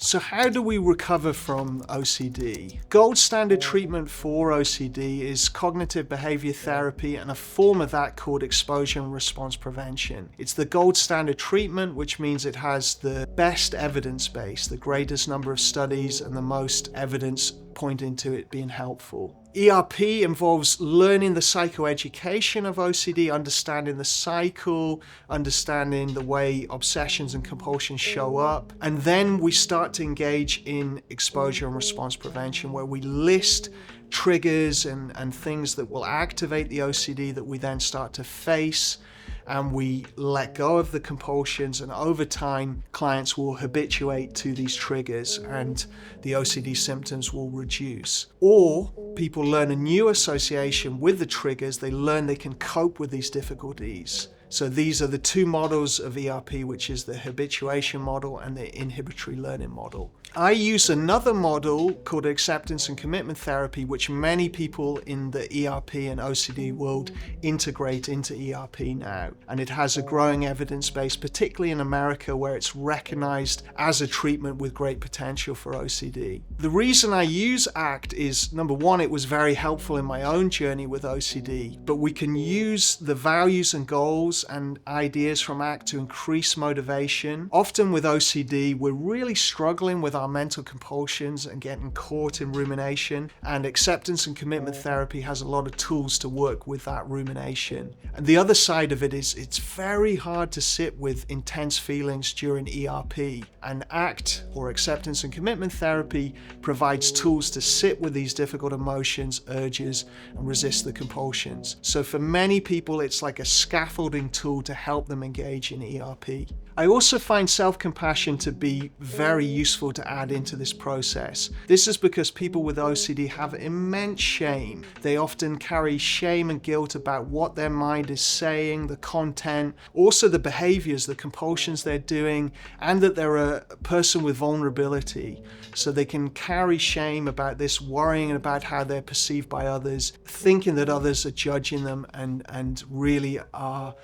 So how do we recover from OCD? Gold standard treatment for OCD is cognitive behavior therapy and a form of that called exposure and response prevention. It's the gold standard treatment, which means it has the best evidence base, the greatest number of studies and the most evidence pointing to it being helpful. ERP involves learning the psychoeducation of OCD, understanding the cycle, understanding the way obsessions and compulsions show up. And then we start to engage in exposure and response prevention, where we list triggers and things that will activate the OCD that we then start to face, and we let go of the compulsions, and over time clients will habituate to these triggers and the OCD symptoms will reduce. Or people learn a new association with the triggers. They learn they can cope with these difficulties. So these are the two models of ERP, which is the habituation model and the inhibitory learning model. I use another model called acceptance and commitment therapy, which many people in the ERP and OCD world integrate into ERP now. And it has a growing evidence base, particularly in America, where it's recognized as a treatment with great potential for OCD. The reason I use ACT is, number one, it was very helpful in my own journey with OCD, but we can use the values and goals and ideas from ACT to increase motivation. Often with OCD, we're really struggling with our mental compulsions and getting caught in rumination, and acceptance and commitment therapy has a lot of tools to work with that rumination. And the other side of it is it's very hard to sit with intense feelings during ERP, and ACT, or acceptance and commitment therapy, provides tools to sit with these difficult emotions, urges, and resist the compulsions. So for many people, it's like a scaffolding tool to help them engage in ERP. I also find self-compassion to be very useful to add into this process. This is because people with OCD have immense shame. They often carry shame and guilt about what their mind is saying, the content, also the behaviors, the compulsions they're doing, and that they're a person with vulnerability. So they can carry shame about this, worrying about how they're perceived by others, thinking that others are judging them and really are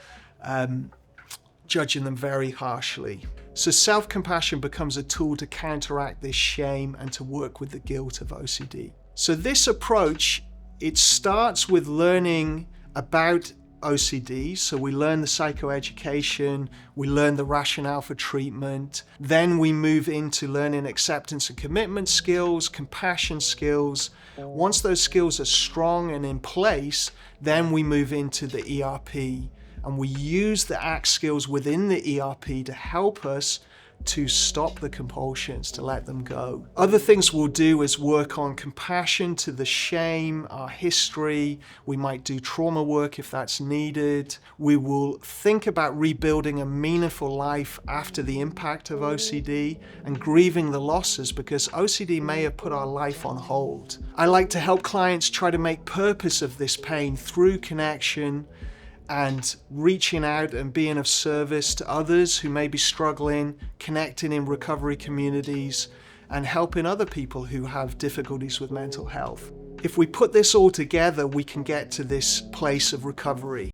judging them very harshly. So self-compassion becomes a tool to counteract this shame and to work with the guilt of OCD. So this approach, it starts with learning about OCD. So we learn the psychoeducation, we learn the rationale for treatment, then we move into learning acceptance and commitment skills, compassion skills. Once those skills are strong and in place, then we move into the ERP. And we use the ACT skills within the ERP to help us to stop the compulsions, to let them go. Other things we'll do is work on compassion to the shame, our history. We might do trauma work if that's needed. We will think about rebuilding a meaningful life after the impact of OCD and grieving the losses, because OCD may have put our life on hold. I like to help clients try to make purpose of this pain through connection and reaching out and being of service to others who may be struggling, connecting in recovery communities, and helping other people who have difficulties with mental health. If we put this all together, we can get to this place of recovery.